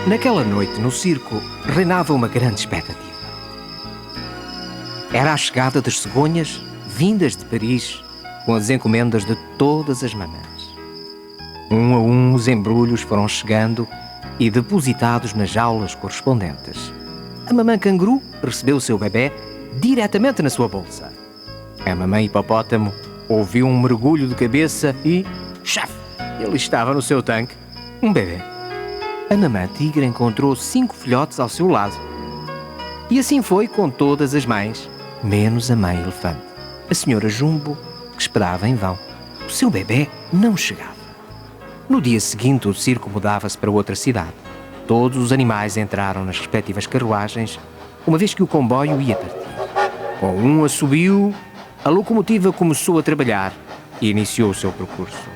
Naquela noite, no circo, reinava uma grande expectativa. Era a chegada das cegonhas vindas de Paris com as encomendas de todas as mamãs. Um a um, os embrulhos foram chegando e depositados nas jaulas correspondentes. A mamã canguru recebeu o seu bebê diretamente na sua bolsa. A mamãe hipopótamo ouviu um mergulho de cabeça e... chaf! Ele estava no seu tanque, um bebê. A mamã tigre encontrou 5 filhotes ao seu lado. E assim foi com todas as mães, menos a mãe elefante, a senhora Jumbo, que esperava em vão. O seu bebê não chegava. No dia seguinte, o circo mudava-se para outra cidade. Todos os animais entraram nas respectivas carruagens, uma vez que o comboio ia partir. Com um assobio, a locomotiva começou a trabalhar e iniciou o seu percurso.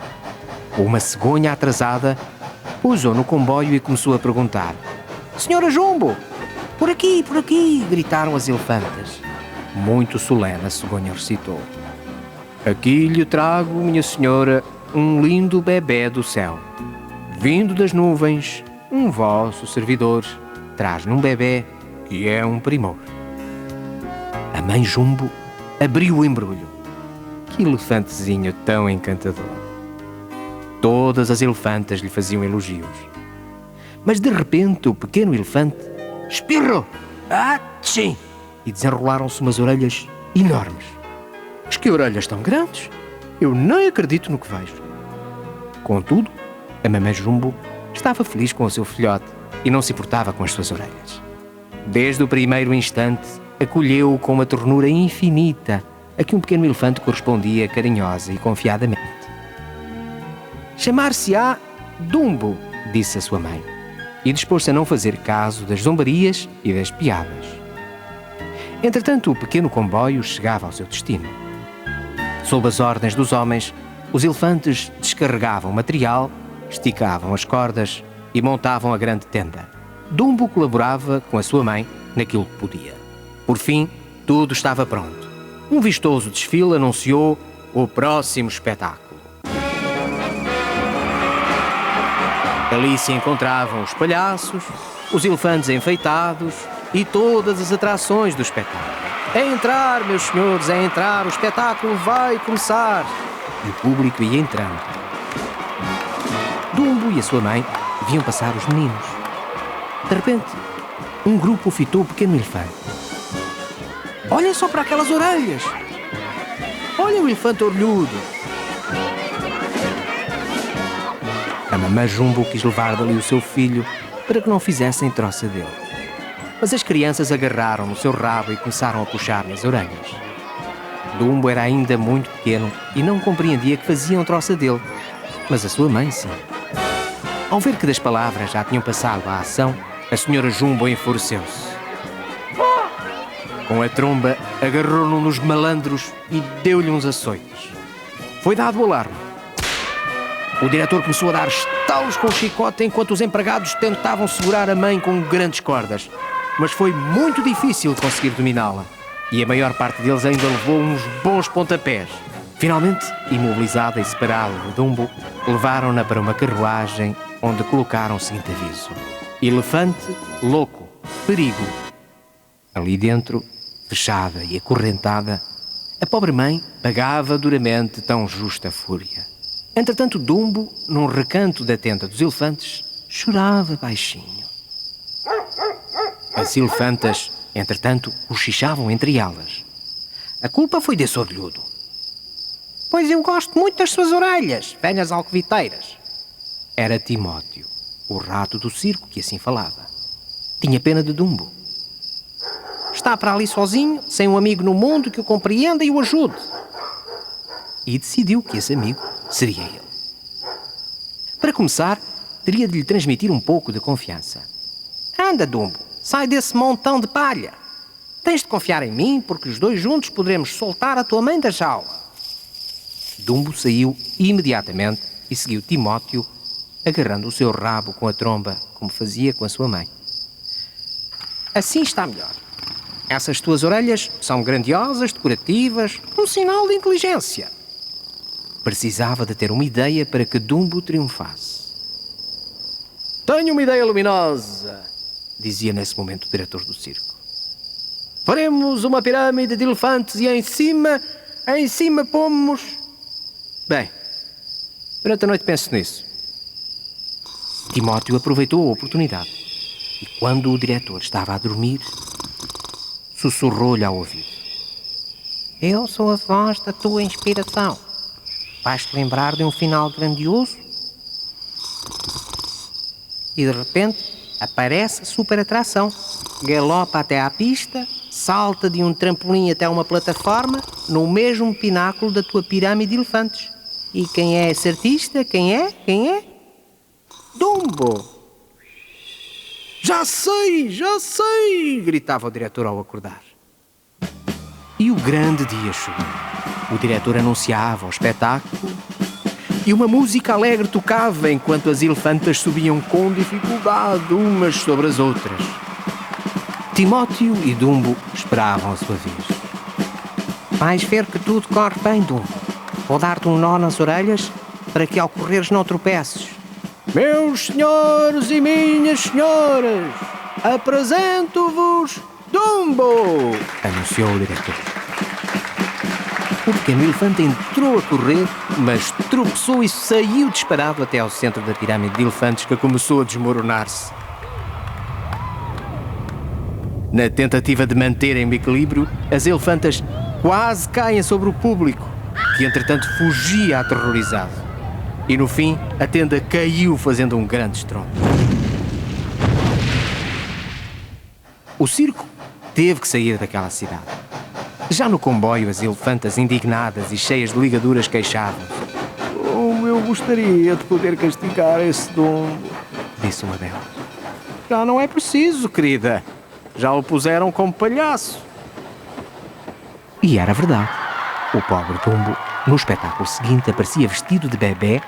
Uma cegonha atrasada pousou no comboio e começou a perguntar: "Senhora Jumbo, por aqui, gritaram as elefantas. Muito solene, a cegonha recitou: "Aqui lhe trago, minha senhora, um lindo bebé do céu. Vindo das nuvens, um vosso servidor traz-lhe um bebé que é um primor." A mãe Jumbo abriu o embrulho. Que elefantezinho tão encantador! Todas as elefantas lhe faziam elogios. Mas de repente o pequeno elefante espirrou. Atchim! E desenrolaram-se umas orelhas enormes. Mas que orelhas tão grandes! Eu nem acredito no que vejo. Contudo, a mamãe Jumbo estava feliz com o seu filhote e não se importava com as suas orelhas. Desde o primeiro instante, acolheu-o com uma ternura infinita a que um pequeno elefante correspondia carinhosa e confiadamente. "Chamar-se-á Dumbo", disse a sua mãe, e dispôs-se a não fazer caso das zombarias e das piadas. Entretanto, o pequeno comboio chegava ao seu destino. Sob as ordens dos homens, os elefantes descarregavam material, esticavam as cordas e montavam a grande tenda. Dumbo colaborava com a sua mãe naquilo que podia. Por fim, tudo estava pronto. Um vistoso desfile anunciou o próximo espetáculo. Ali se encontravam os palhaços, os elefantes enfeitados e todas as atrações do espetáculo. "É entrar, meus senhores, é entrar, o espetáculo vai começar!" E o público ia entrando. Dumbo e a sua mãe viam passar os meninos. De repente, um grupo fitou o pequeno elefante. "Olhem só para aquelas orelhas! Olhem o elefante orelhudo!" A mamã Jumbo quis levar dali o seu filho para que não fizessem troça dele. Mas as crianças agarraram no seu rabo e começaram a puxar-lhe as orelhas. Dumbo era ainda muito pequeno e não compreendia que faziam troça dele, mas a sua mãe sim. Ao ver que das palavras já tinham passado à ação, a senhora Jumbo enfureceu-se. Com a tromba, agarrou-no nos malandros e deu-lhe uns açoites. Foi dado o alarme. O diretor começou a dar estalos com o chicote enquanto os empregados tentavam segurar a mãe com grandes cordas. Mas foi muito difícil conseguir dominá-la. E a maior parte deles ainda levou uns bons pontapés. Finalmente, imobilizada e separada de Dumbo, levaram-na para uma carruagem onde colocaram o seguinte aviso: "Elefante louco, perigo." Ali dentro, fechada e acorrentada, a pobre mãe pagava duramente tão justa fúria. Entretanto, Dumbo, num recanto da tenda dos elefantes, chorava baixinho. As elefantas, entretanto, cochichavam entre elas. "A culpa foi desse orelhudo." "Pois eu gosto muito das suas orelhas, velhas alcoviteiras." Era Timóteo, o rato do circo, que assim falava. Tinha pena de Dumbo. "Está para ali sozinho, sem um amigo no mundo que o compreenda e o ajude." E decidiu que esse amigo seria ele. Para começar, teria de lhe transmitir um pouco de confiança. "Anda, Dumbo, sai desse montão de palha. Tens de confiar em mim, porque os dois juntos poderemos soltar a tua mãe da jaula." Dumbo saiu imediatamente e seguiu Timóteo, agarrando o seu rabo com a tromba, como fazia com a sua mãe. "Assim está melhor. Essas tuas orelhas são grandiosas, decorativas, um sinal de inteligência." Precisava de ter uma ideia para que Dumbo triunfasse. Tenho uma ideia luminosa, dizia nesse momento o diretor do circo. Faremos uma pirâmide de elefantes e em cima pomos... Bem, durante a noite penso nisso. Timóteo aproveitou a oportunidade e quando o diretor estava a dormir, sussurrou-lhe ao ouvido. Eu sou a voz da tua inspiração. Vais-te lembrar de um final grandioso? E de repente aparece a super atração. Galopa até à pista, salta de um trampolim até uma plataforma, no mesmo pináculo da tua pirâmide de elefantes. E quem é esse artista? Quem é? Dumbo! Já sei! Gritava o diretor ao acordar. E o grande dia chegou. O diretor anunciava o espetáculo e uma música alegre tocava enquanto as elefantas subiam com dificuldade umas sobre as outras. Timóteo e Dumbo esperavam a sua vez. Vais ver que tudo corre bem, Dumbo. Vou dar-te um nó nas orelhas para que ao correres não tropeces. Meus senhores e minhas senhoras, apresento-vos Dumbo! Anunciou o diretor. O pequeno elefante entrou a correr, mas tropeçou e saiu disparado até ao centro da pirâmide de elefantes que começou a desmoronar-se. Na tentativa de manterem o equilíbrio, as elefantas quase caem sobre o público, que entretanto fugia aterrorizado. E no fim, a tenda caiu fazendo um grande estrondo. O circo teve que sair daquela cidade. Já no comboio, as elefantas indignadas e cheias de ligaduras queixavam-se. Como eu gostaria de poder castigar esse Dumbo, disse uma delas. Já não é preciso, querida. Já o puseram como palhaço. E era verdade. O pobre Dumbo, no espetáculo seguinte, aparecia vestido de bebé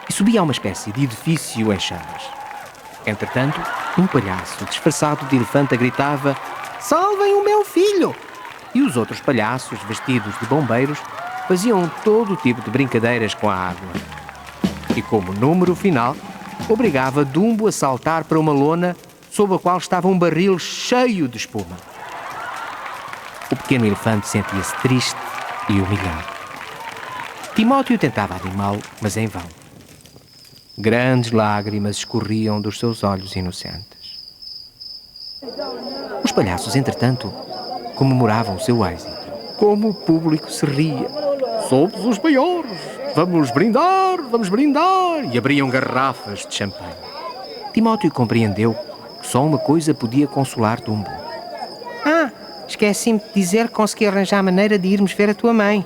e subia a uma espécie de edifício em chamas. Entretanto, um palhaço disfarçado de elefante gritava: Salvem o meu filho! E os outros palhaços, vestidos de bombeiros, faziam todo o tipo de brincadeiras com a água. E como número final, obrigava Dumbo a saltar para uma lona sob a qual estava um barril cheio de espuma. O pequeno elefante sentia-se triste e humilhado. Timóteo tentava animá-lo, mas em vão. Grandes lágrimas escorriam dos seus olhos inocentes. Os palhaços, entretanto, comemoravam o seu êxito. Como o público se ria. Somos os maiores! Vamos brindar! E abriam garrafas de champanhe. Timóteo compreendeu que só uma coisa podia consolar Dumbo. Esqueci-me de dizer que consegui arranjar a maneira de irmos ver a tua mãe.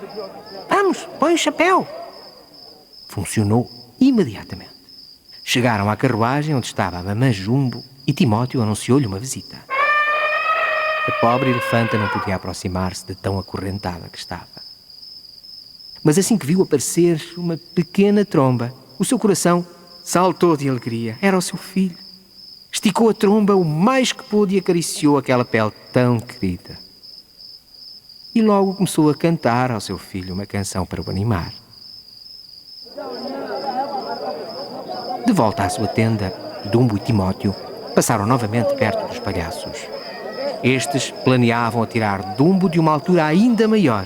Vamos, põe o chapéu! Funcionou imediatamente. Chegaram à carruagem onde estava a mamã Jumbo e Timóteo anunciou-lhe uma visita. A pobre elefanta não podia aproximar-se de tão acorrentada que estava. Mas assim que viu aparecer uma pequena tromba, o seu coração saltou de alegria. Era o seu filho. Esticou a tromba o mais que pôde e acariciou aquela pele tão querida. E logo começou a cantar ao seu filho uma canção para o animar. De volta à sua tenda, Dumbo e Timóteo passaram novamente perto dos palhaços. Estes planeavam atirar Dumbo de uma altura ainda maior.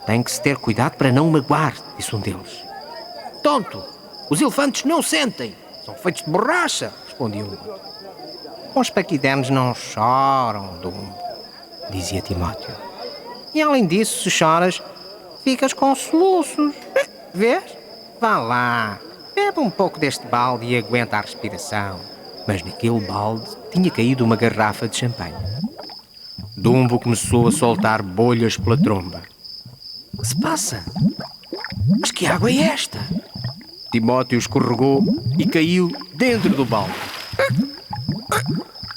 Tem que se ter cuidado para não o magoar, disse um deles. Tonto! Os elefantes não sentem! São feitos de borracha! Respondia um. Os paquidernos não choram, Dumbo, dizia Timóteo. E além disso, se choras, ficas com soluços. Vês? Vá lá, bebe um pouco deste balde e aguenta a respiração. Mas naquele balde tinha caído uma garrafa de champanhe. Dumbo começou a soltar bolhas pela tromba. O que se passa? Mas que água é esta? Timóteo escorregou e caiu dentro do balde.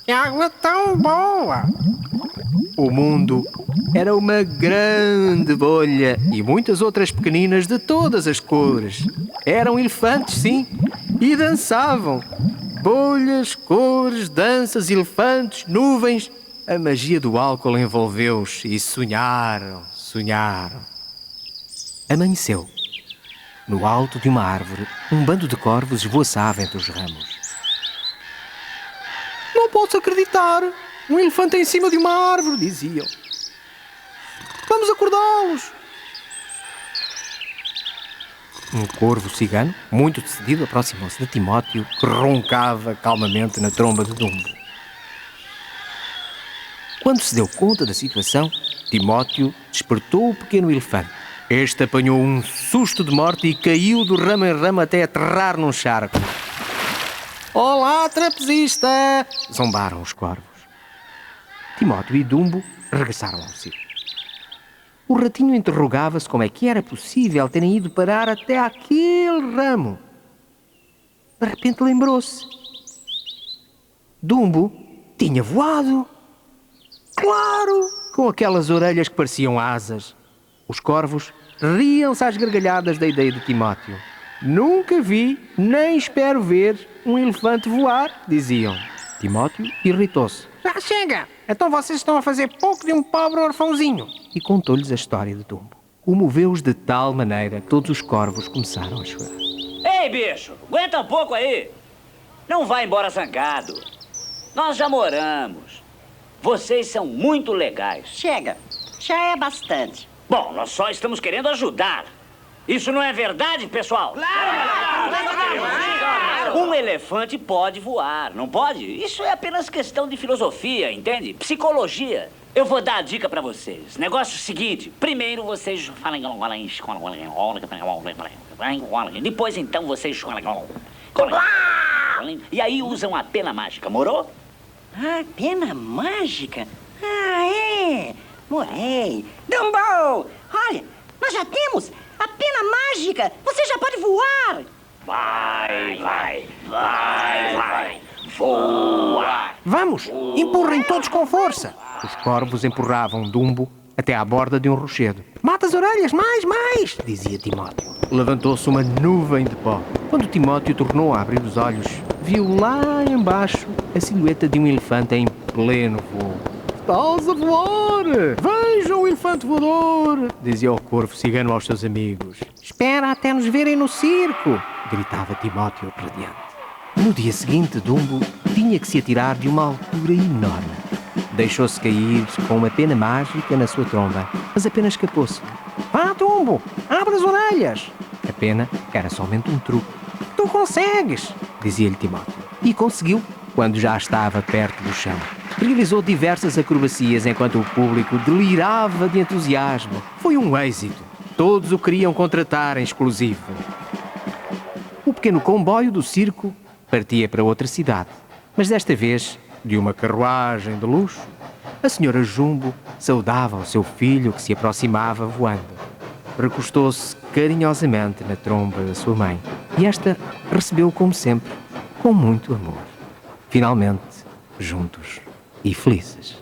Que água tão boa! O mundo era uma grande bolha e muitas outras pequeninas de todas as cores. Eram elefantes, sim, e dançavam. Bolhas, cores, danças, elefantes, nuvens. A magia do álcool envolveu-os e sonharam. Amanheceu. no alto de uma árvore, um bando de corvos esvoaçava entre os ramos. Não posso acreditar! Um elefante em cima de uma árvore, diziam. Vamos acordá-los! Um corvo cigano, muito decidido, aproximou-se de Timóteo, que roncava calmamente na tromba de Dumbo. Quando se deu conta da situação, Timóteo despertou o pequeno elefante. Este apanhou um susto de morte e caiu do ramo em ramo até aterrar num charco. Olá, trapezista! Zombaram os corvos. Timóteo e Dumbo regressaram ao circo. O ratinho interrogava-se como é que era possível terem ido parar até aquele ramo. De repente lembrou-se. Dumbo tinha voado. Claro! Com aquelas orelhas que pareciam asas. Os corvos riam-se às gargalhadas da ideia de Timóteo. Nunca vi, nem espero ver, um elefante voar, diziam. Timóteo irritou-se. Já chega! Então vocês estão a fazer pouco de um pobre orfãozinho. E contou-lhes a história de Dumbo. Comoveu-os de tal maneira que todos os corvos começaram a chorar. Ei, bicho, aguenta um pouco aí. Não vai embora zangado. Nós já moramos. Vocês são muito legais. Chega, já é bastante. Bom, nós só estamos querendo ajudar. Isso não é verdade, pessoal? Um elefante pode voar, não pode? Isso é apenas questão de filosofia, entende? Psicologia. Eu vou dar a dica pra vocês. Negócio seguinte. Primeiro vocês falam... Depois então vocês... E aí usam a pena mágica, morou? Ah, pena mágica? Ah, é. Morei. Dumbo! Olha, nós já temos a pena mágica. Você já pode voar. Vai. Voa! Vamos! Empurrem todos com força! Os corvos empurravam Dumbo até à borda de um rochedo. Mata as orelhas! Mais! Dizia Timóteo. Levantou-se uma nuvem de pó. Quando Timóteo tornou a abrir os olhos, viu lá embaixo a silhueta de um elefante em pleno voo. Estás a voar! Vejam o elefante voador! Dizia o corvo cigano aos seus amigos. Espera até nos verem no circo! Gritava Timóteo radiante. No dia seguinte, Dumbo tinha que se atirar de uma altura enorme. Deixou-se cair com uma pena mágica na sua tromba, mas a pena escapou-se. Vá, Dumbo! Abre as orelhas! A pena era somente um truque. Tu consegues! Dizia-lhe Timóteo. E conseguiu, quando já estava perto do chão. Realizou diversas acrobacias enquanto o público delirava de entusiasmo. Foi um êxito. Todos o queriam contratar em exclusivo. O pequeno comboio do circo partia para outra cidade, mas desta vez de uma carruagem de luxo. A senhora Jumbo saudava o seu filho que se aproximava voando. Recostou-se carinhosamente na tromba da sua mãe e esta recebeu-o como sempre, com muito amor. Finalmente, juntos e felizes.